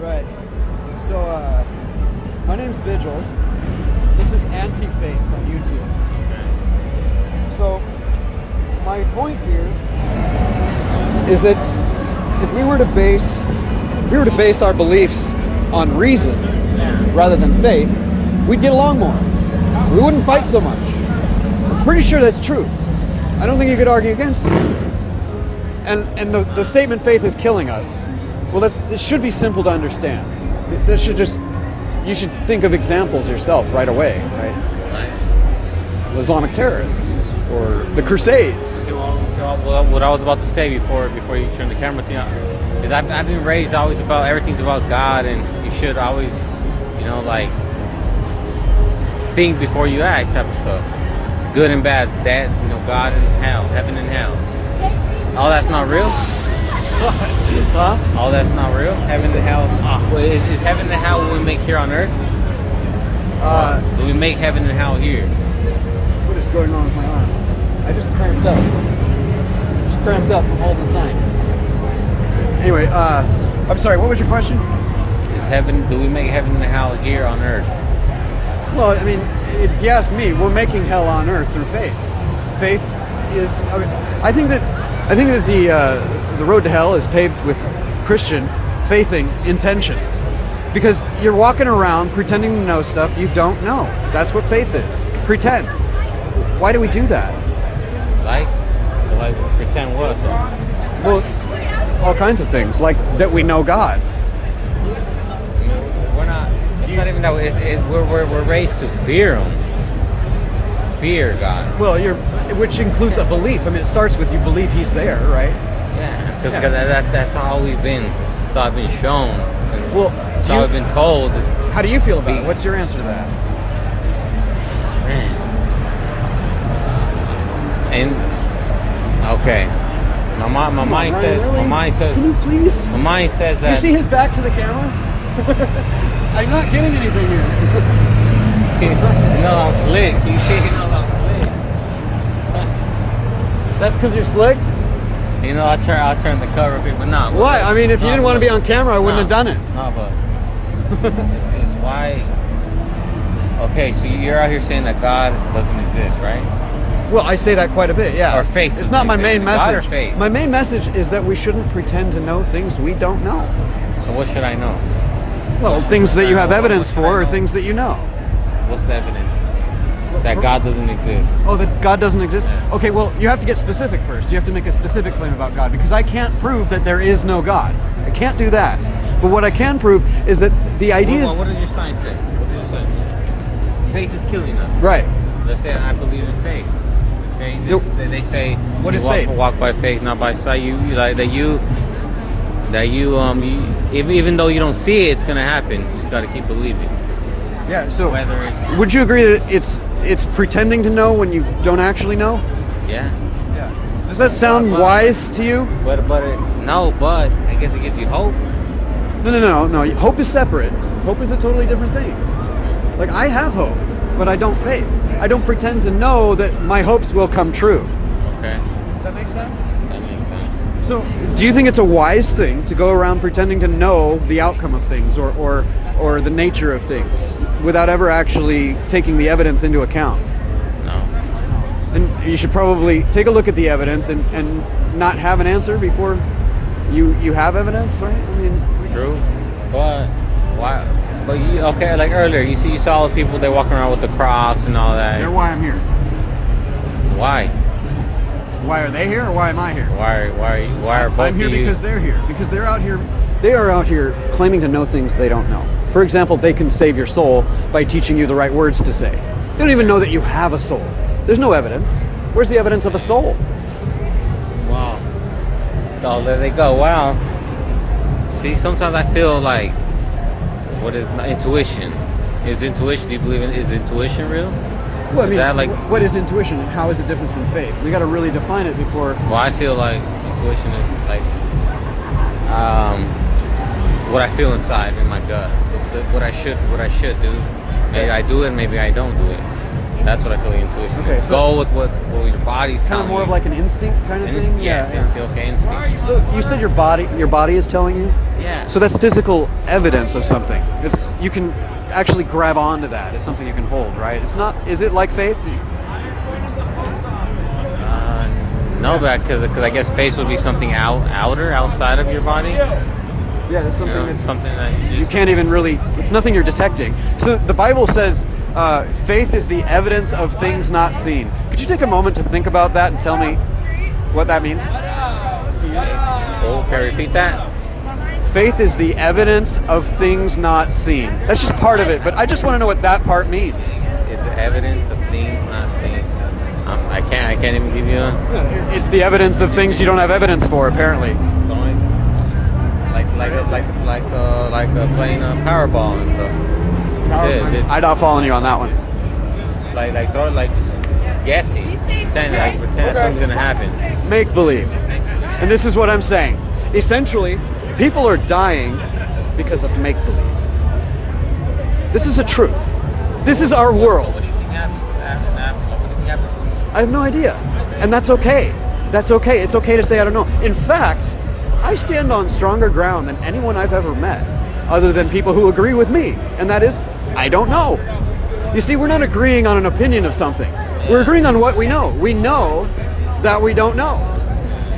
Right. So, my name's Vigil. This is Anti-Faith on YouTube. So, my point here is that if we were to base our beliefs on reason rather than faith, we'd get along more. We wouldn't fight so much. I'm pretty sure that's true. I don't think you could argue against it. And the statement "faith is killing us," well, it should be simple to understand. You should think of examples yourself right away, right? Islamic terrorists or the Crusades. Well, what I was about to say before you turn the camera thing on is I've been raised always about everything's about God, and you should always, think before you act type of stuff. Good and bad, that, God and hell, heaven and hell. All that's not real? Huh? All that's not real? Heaven and hell? Well, is heaven and hell what we make here on earth? Do we make heaven and hell here? What is going on with my arm? I just cramped up. From holding the sign. Anyway, I'm sorry, what was your question? Do we make heaven and hell here on earth? Well, I mean, if you ask me, we're making hell on earth through faith. Faith is, I think that the road to hell is paved with Christian faithing intentions. Because you're walking around pretending to know stuff you don't know. That's what faith is. Pretend. Why do we do that? Like pretend what? Well, all kinds of things, like that we know God. We're not. It's not even that. We're raised to fear Him. Fear God. Well, which includes a belief. I mean, it starts with you believe He's there, right? Yeah, because that's all we've been. That's all I've been shown. Well, that's all I've been told. How do you feel about it? What's your answer to that? Man. And okay, my mind says. Really? My mind says. Can you please? My mind says that. You see his back to the camera? I'm not getting anything here. No, I'm slick. You know I'm slick. That's because you're slick? I'll turn the cover a bit, but no. Why? I mean, if you didn't want to be on camera, I wouldn't have done it. No, but it's why. Okay, so you're out here saying that God doesn't exist, right? Well, I say that quite a bit, yeah. Or faith. It's not my main message. God or faith? My main message is that we shouldn't pretend to know things we don't know. So what should I know? Well, things that you have evidence for or things that you know. What's the evidence? That God doesn't exist. Oh, that God doesn't exist? Yeah. Okay, well, you have to get specific first. You have to make a specific claim about God, because I can't prove that there is no God. I can't do that. But what I can prove is that the ideas... What does your science say? Faith is killing us. Right. Let's say I believe in faith. Okay? They say what is faith? faith? Walk by faith, not by sight. Even though you don't see it, it's gonna happen. You just gotta keep believing. Yeah. So, whether it's, would you agree that it's pretending to know when you don't actually know? Yeah. Yeah. Does that sound wise to you? But I guess it gives you hope. No. Hope is separate. Hope is a totally different thing. Like, I have hope, but I don't faith. I don't pretend to know that my hopes will come true. Okay. Does that make sense? That makes sense. So, do you think it's a wise thing to go around pretending to know the outcome of things or the nature of things without ever actually taking the evidence into account? No. And you should probably take a look at the evidence and not have an answer before you have evidence, right? I mean, true. But why? But like earlier, you saw all the people, they walking around with the cross and all that. they're why I'm here. Why? Why are they here, or why am I here? Why are both I'm here of you? because they're here. Because they're out here. They are out here claiming to know things they don't know. For example, they can save your soul by teaching you the right words to say. They don't even know that you have a soul. There's no evidence. Where's the evidence of a soul? Wow. Oh, there they go. Wow. See, sometimes I feel like, what is intuition? Is intuition? Do you believe is intuition real? Well, I mean, that like, what is intuition and how is it different from faith? We got to really define it before. Well, I feel like intuition is like what I feel inside in my gut. What I should do. Maybe I do it, maybe I don't do it. That's what I feel like intuition Okay, is. so- Go with what your body's Kind telling of more you. of like an instinct kind of thing. Yes, instinct. Okay, instinct. So you said your body is telling you. Yeah. So that's physical evidence of something. It's you can actually grab onto that. It's something you can hold, right? It's not. Is it like faith? No, because I guess faith would be something outside of your body. Yeah, it's something. It's something that You can't even really. It's nothing you're detecting. So the Bible says faith is the evidence of things not seen. Could you take a moment to think about that and tell me what that means? Oh, can I repeat that? Faith is the evidence of things not seen. That's just part of it, but I just want to know what that part means. Is the evidence of things not seen. I can't even give you a. It's the evidence of things you don't have evidence for, apparently. Like playing a Powerball and stuff. It's I'm not following you on that one. just guessing, saying like pretend something's gonna happen. Make believe. And this is what I'm saying. Essentially, people are dying because of make believe. This is a truth. This is our world. What do you think happens? What do you think happens? I have no idea. And that's okay. That's okay. It's okay to say I don't know. In fact, I stand on stronger ground than anyone I've ever met, other than people who agree with me. And that is, I don't know. You see, we're not agreeing on an opinion of something. We're agreeing on what we know. We know that we don't know.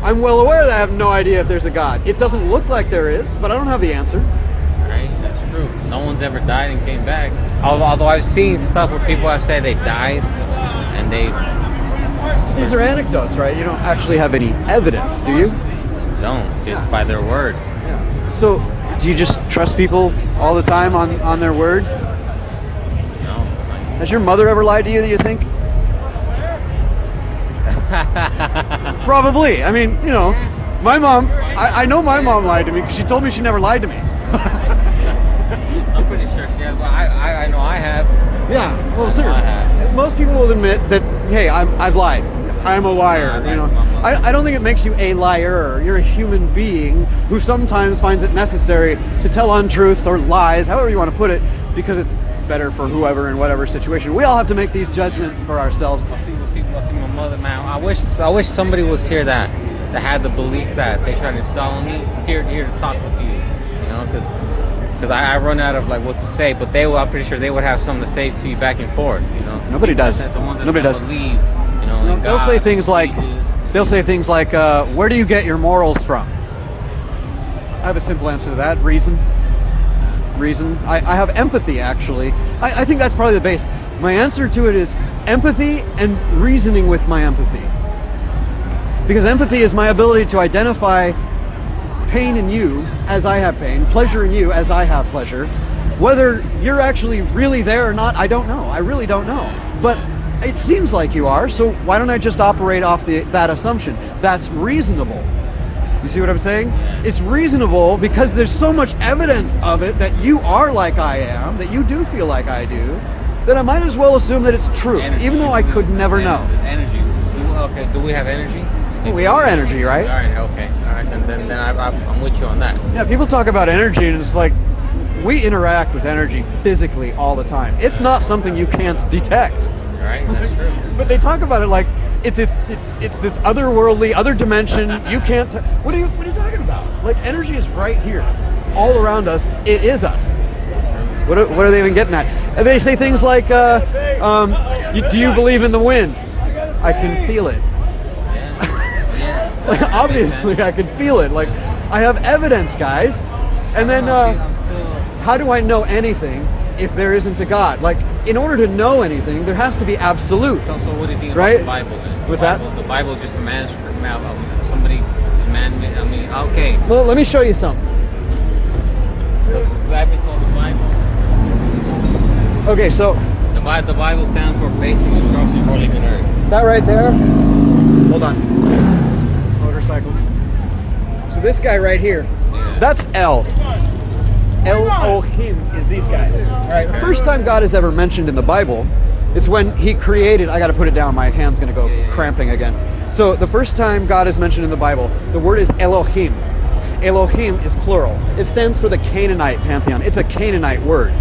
I'm well aware that I have no idea if there's a God. It doesn't look like there is, but I don't have the answer. Right, that's true. No one's ever died and came back. Although I've seen stuff where people have said they died and they These are anecdotes, right? You don't actually have any evidence, do you? don't, just by their word. So, do you just trust people all the time on their word? No. Has your mother ever lied to you, do you think? Probably. I mean, you know, my mom, I know my mom lied to me because she told me she never lied to me. I'm pretty sure she has. Well, I know I have. Yeah, well, I sir, have. most people will admit that, hey, I've lied. I'm a liar, you know. I don't think it makes you a liar. You're a human being who sometimes finds it necessary to tell untruths or lies, however you want to put it, because it's better for whoever in whatever situation. We all have to make these judgments for ourselves. I'll see my mother, man. I wish somebody was here that had the belief that they try to sell me here to talk with you, you know, because I run out of like what to say, but I'm pretty sure they would have something to say to you back and forth, you know. Nobody does. The ones that Nobody don't does. believe, you know, in They'll God, say things like, where do you get your morals from? I have a simple answer to that. Reason. I have empathy, actually. I think that's probably the base. My answer to it is empathy and reasoning with my empathy. Because empathy is my ability to identify pain in you as I have pain, pleasure in you as I have pleasure. Whether you're actually really there or not, I don't know. I really don't know. But it seems like you are, so why don't I just operate off that assumption? That's reasonable. You see what I'm saying? It's reasonable because there's so much evidence of it that you are like I am, that you do feel like I do, that I might as well assume that it's true, energy. even though I could never know. Energy. Do we have energy? We are energy, right? All right. Okay. All right. Then I'm with you on that. Yeah, people talk about energy and it's like, we interact with energy physically all the time. It's not something you can't detect. All right. That's true. But they talk about it like it's this otherworldly, other dimension. You can't. What are you talking about? Like energy is right here, all around us. It is us. What are they even getting at? And they say things like, "Do you believe in the wind?" I can feel it. Like obviously, I can feel it. Like I have evidence, guys. And then, how do I know anything if there isn't a God? Like, in order to know anything, there has to be absolute. So what do you think Right? about the Bible? Then? What's that? The Bible is just a manuscript. Somebody just man-made. I mean, okay. Well, let me show you something. I've been told the Bible. Okay, so The Bible stands for basic instructions for living earth. that right there. Hold on. Motorcycle. So this guy right here, Yeah. that's El. Elohim is these guys. All right. The first time God is ever mentioned in the Bible, it's when He created. I got to put it down. My hand's gonna go cramping again. So the first time God is mentioned in the Bible, the word is Elohim. Elohim is plural. It stands for the Canaanite pantheon. It's a Canaanite word.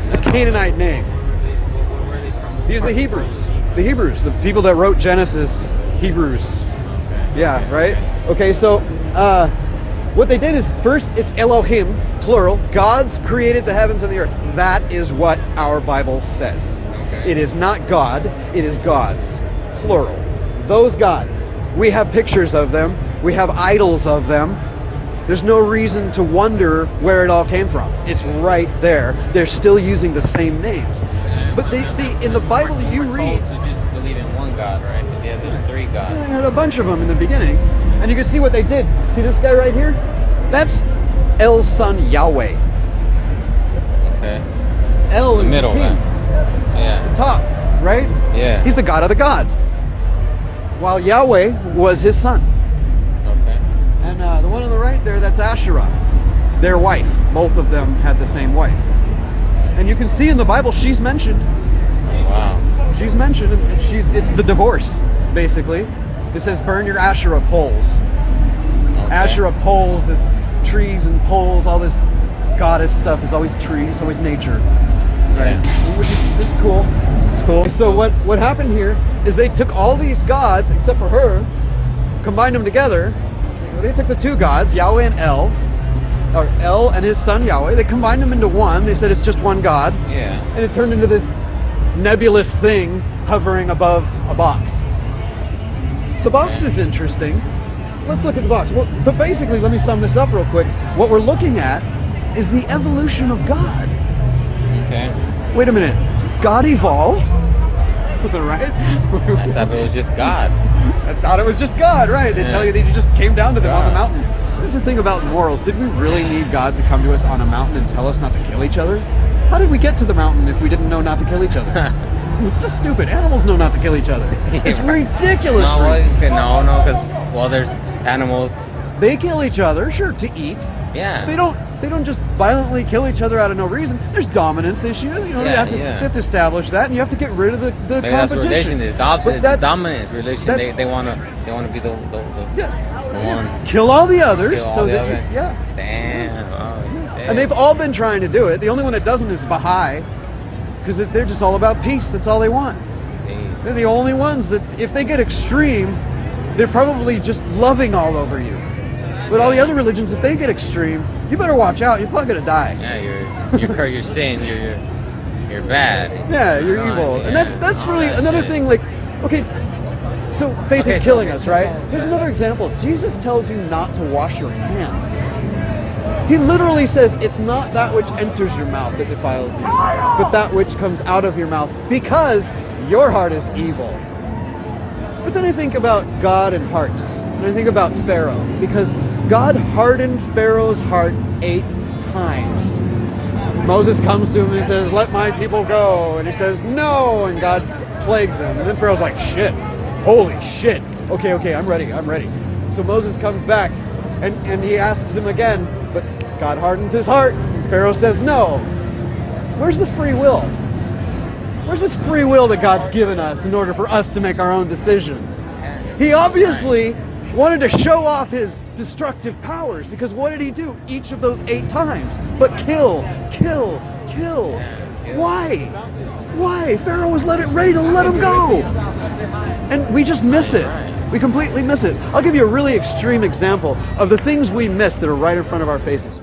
It's a Canaanite name. Where are they from? These are the Hebrews. The Hebrews, the people that wrote Genesis, Hebrews. Yeah, right? Okay, so what they did is first it's Elohim, plural. God's created the heavens and the earth. That is what our Bible says. Okay. It is not God, it is gods, plural. Those gods. We have pictures of them. We have idols of them. There's no reason to wonder where it all came from. It's right there. They're still using the same names. But they see in the Bible you read. To just believe in one God, right? But yeah, there's three gods. They had a bunch of them in the beginning, and you can see what they did. See this guy right here? That's El's son Yahweh. Okay. El The is middle, the king. right? Yeah. The top, right? Yeah. He's the god of the gods. While Yahweh was his son. Okay. And the one on the right there, that's Asherah, their wife. Both of them had the same wife. And you can see in the Bible, she's mentioned. Wow. She's mentioned, and it's the divorce, basically. It says, burn your Asherah poles. Okay. Asherah poles is trees and poles, all this goddess stuff is always trees, always nature. Right? Yeah. Which is, it's cool. It's cool. So what happened here is they took all these gods, except for her, combined them together. They took the two gods, Yahweh and El, or El and his son Yahweh, they combined them into one. They said it's just one God. Yeah. And it turned into this nebulous thing hovering above a box. The box is interesting. Let's look at the box. Well, but basically, let me sum this up real quick. What we're looking at is the evolution of God. Okay. Wait a minute. God evolved? Right? I thought it was just God. I thought it was just God, right? They tell you that he just came down to them on the mountain. This is the thing about morals. Did we really need God to come to us on a mountain and tell us not to kill each other? How did we get to the mountain if we didn't know not to kill each other? It's just stupid. Animals know not to kill each other. It's ridiculous. No, because well, there's animals. They kill each other, sure, to eat. Yeah. They don't just violently kill each other out of no reason. There's dominance issue. You know, you have to establish that, and you have to get rid of the Maybe competition. that's what religion is. The dominance religion. that's- They want to be the Yes. one. Kill all the others. Kill all so the that others. yeah. Damn. Oh, damn. And they've all been trying to do it. The only one that doesn't is Baha'i, because they're just all about peace. That's all they want. Jeez. They're the only ones that, if they get extreme, they're probably just loving all over you. But all the other religions, if they get extreme, you better watch out. You're probably gonna die. Yeah, you're sin. You're bad. Yeah, you're evil. Yeah. And that's really That's another it. thing. Like, okay, so faith Okay, is so killing it's us, just right? all- Here's another example. Jesus tells you not to wash your hands. He literally says it's not that which enters your mouth that defiles you, but that which comes out of your mouth, because your heart is evil. But then I think about God and hearts, and I think about Pharaoh, because God hardened Pharaoh's heart 8 times. Moses comes to him and he says, let my people go. And he says, no. And God plagues him. And then Pharaoh's like, shit. Holy shit. Okay, I'm ready. So Moses comes back and he asks him again, but God hardens his heart. Pharaoh says, no. Where's the free will? Where's this free will that God's given us in order for us to make our own decisions? He obviously wanted to show off his destructive powers, because what did he do each of those 8 times? But kill. Why? Pharaoh was ready to let him go. And we just miss it. We completely miss it. I'll give you a really extreme example of the things we miss that are right in front of our faces.